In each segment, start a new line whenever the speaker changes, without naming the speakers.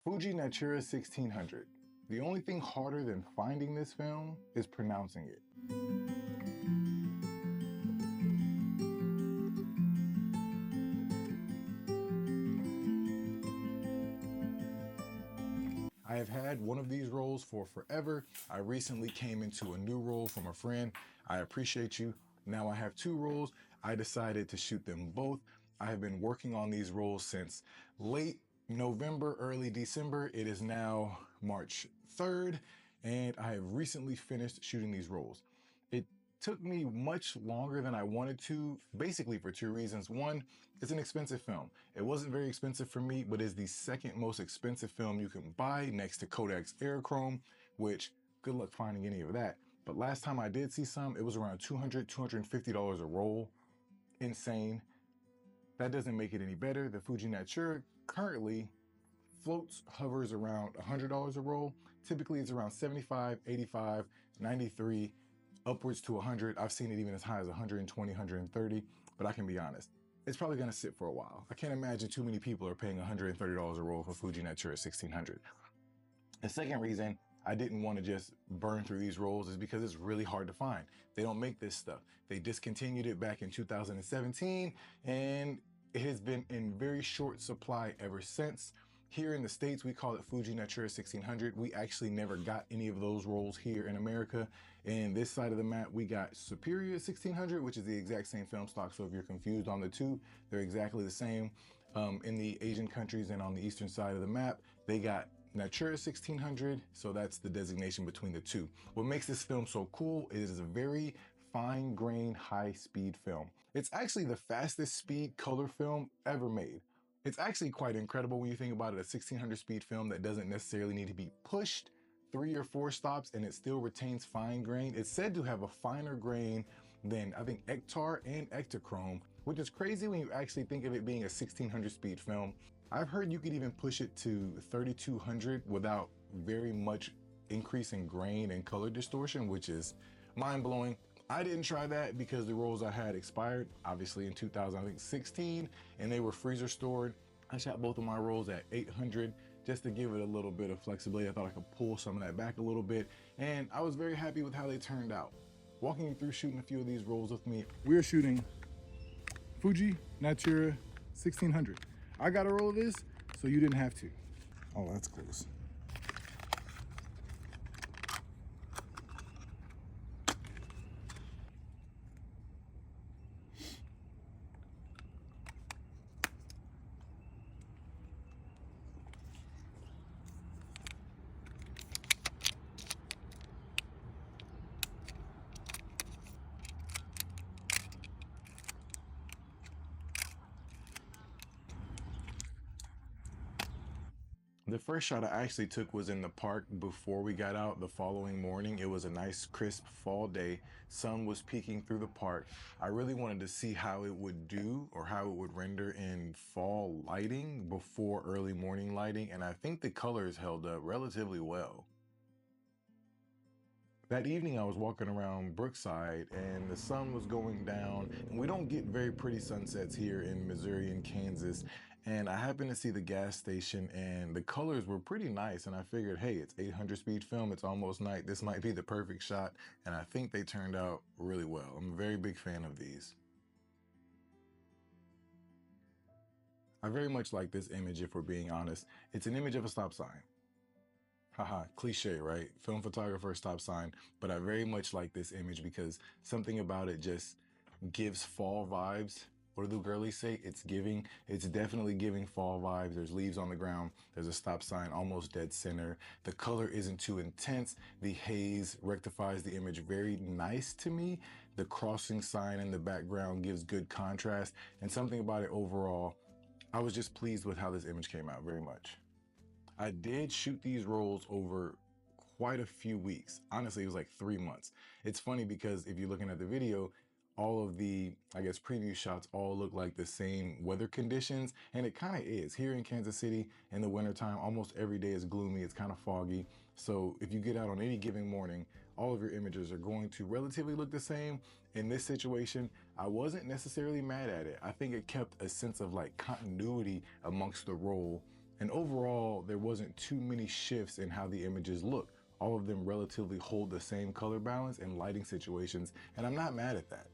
Fuji Natura 1600. The only thing harder than finding this film is pronouncing it. I have had one of these rolls for forever. I recently came into a new roll from a friend. I appreciate you. Now I have two rolls. I decided to shoot them both. I have been working on these rolls since late November, early December. It is now March 3rd, and I have recently finished shooting these rolls. It took me much longer than I wanted to, basically for two reasons. One, it's an expensive film. It wasn't very expensive for me, but is the second most expensive film you can buy next to Kodak's Aerochrome, which good luck finding any of that. But last time I did see some, it was around $200, $250 a roll. Insane. That doesn't make it any better. The Fuji Natura currently hovers around $100 a roll. Typically it's around 75, 85, 93, upwards to 100. I've seen it even as high as 120, 130, but I can be honest, it's probably gonna sit for a while. I can't imagine too many people are paying $130 a roll for Fuji Natura 1600. The second reason I didn't want to just burn through these rolls is because it's really hard to find. They don't make this stuff. They discontinued it back in 2017, and it has been in very short supply ever since. Here in the States, we call it Fuji Natura 1600. We actually never got any of those rolls here in America. And this side of the map, we got Superior 1600, which is the exact same film stock. So if you're confused on the two, they're exactly the same. In the Asian countries and on the eastern side of the map, they got Natura 1600, so that's the designation between the two. What makes this film so cool is a very fine-grained, high-speed film. It's actually the fastest speed color film ever made. It's actually quite incredible when you think about it, a 1600 speed film that doesn't necessarily need to be pushed 3 or 4 stops and it still retains fine grain. It's said to have a finer grain than I think Ektar and Ektachrome, which is crazy when you actually think of it being a 1600 speed film. I've heard you could even push it to 3200 without very much increase in grain and color distortion, which is mind-blowing. I didn't try that because the rolls I had expired, obviously in 2016, and they were freezer stored. I shot both of my rolls at 800 just to give it a little bit of flexibility. I thought I could pull some of that back a little bit, and I was very happy with how they turned out. Walking you through shooting a few of these rolls with me, we're shooting Fuji Natura 1600. I got a roll of this, so you didn't have to. Oh, that's close. The first shot I actually took was in the park before we got out the following morning. It was a nice crisp fall day. Sun was peeking through the park. I really wanted to see how it would do or how it would render in fall lighting before early morning lighting, and I think the colors held up relatively well. That evening I was walking around Brookside and the sun was going down, and we don't get very pretty sunsets here in Missouri and Kansas, and I happened to see the gas station and the colors were pretty nice, and I figured, hey, it's 800 speed film, it's almost night, this might be the perfect shot, and I think they turned out really well. I'm a very big fan of these. I very much like this image, if we're being honest. It's an image of a stop sign. Haha, cliche, right? Film photographer, stop sign. But I very much like this image because something about it just gives fall vibes. What do the girlies say? It's definitely giving fall vibes. There's leaves on the ground. There's a stop sign almost dead center. The color isn't too intense. The haze rectifies the image very nice to me. The crossing sign in the background gives good contrast. And something about it overall, I was just pleased with how this image came out very much. I did shoot these rolls over quite a few weeks. Honestly, it was like 3 months. It's funny because if you're looking at the video, all of the, I guess, preview shots all look like the same weather conditions, and it kind of is. Here in Kansas City in the wintertime, almost every day is gloomy, it's kind of foggy. So if you get out on any given morning, all of your images are going to relatively look the same. In this situation, I wasn't necessarily mad at it. I think it kept a sense of like continuity amongst the roll And overall, there wasn't too many shifts in how the images look. All of them relatively hold the same color balance and lighting situations, and I'm not mad at that.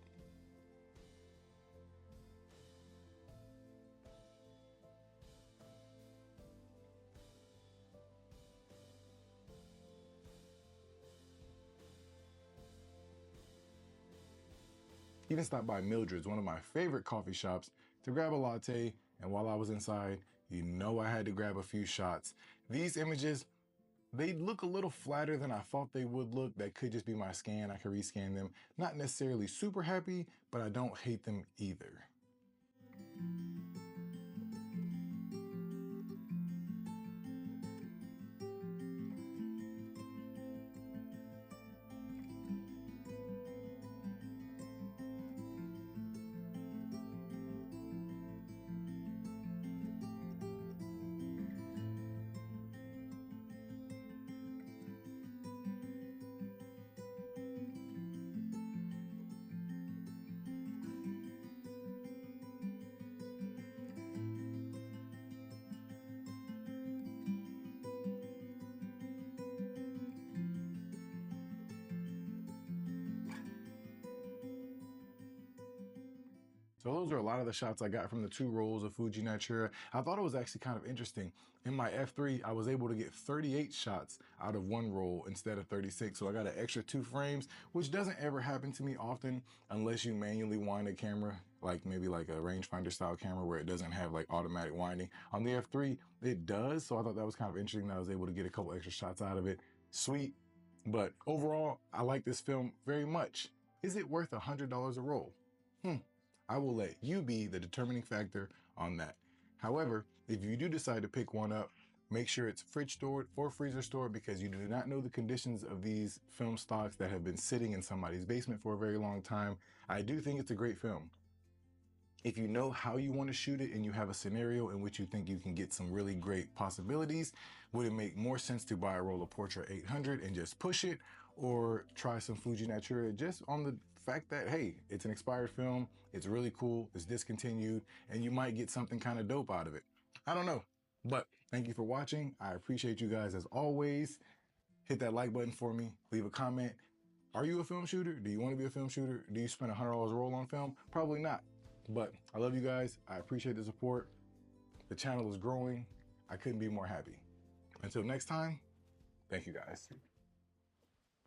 Even stopped by Mildred's, one of my favorite coffee shops, to grab a latte, and while I was inside, you know I had to grab a few shots. These images, they look a little flatter than I thought they would look. That could just be my scan. I could rescan them. Not necessarily super happy, but I don't hate them either. So those are a lot of the shots I got from the 2 rolls of Fuji Natura. I thought it was actually kind of interesting. In my F3, I was able to get 38 shots out of 1 roll instead of 36. So I got an extra 2 frames, which doesn't ever happen to me often unless you manually wind a camera, like maybe like a rangefinder style camera where it doesn't have like automatic winding. On the F3, it does. So I thought that was kind of interesting that I was able to get a couple extra shots out of it. Sweet. But overall, I like this film very much. Is it worth $100 a roll? I will let you be the determining factor on that. However, if you do decide to pick one up, make sure it's fridge stored or freezer stored, because you do not know the conditions of these film stocks that have been sitting in somebody's basement for a very long time. I do think it's a great film. If you know how you want to shoot it and you have a scenario in which you think you can get some really great possibilities, would it make more sense to buy a roll of Portra 800 and just push it, or try some Fuji Natura just on the fact that, hey, it's an expired film, it's really cool, it's discontinued, and you might get something kind of dope out of it? I don't know. But thank you for watching. I appreciate you guys as always. Hit that like button for me, leave a comment. Are you a film shooter? Do you want to be a film shooter? Do you spend $100 a roll on film? Probably not. But I love you guys. I appreciate the support. The channel is growing. I couldn't be more happy. Until next time, thank you guys.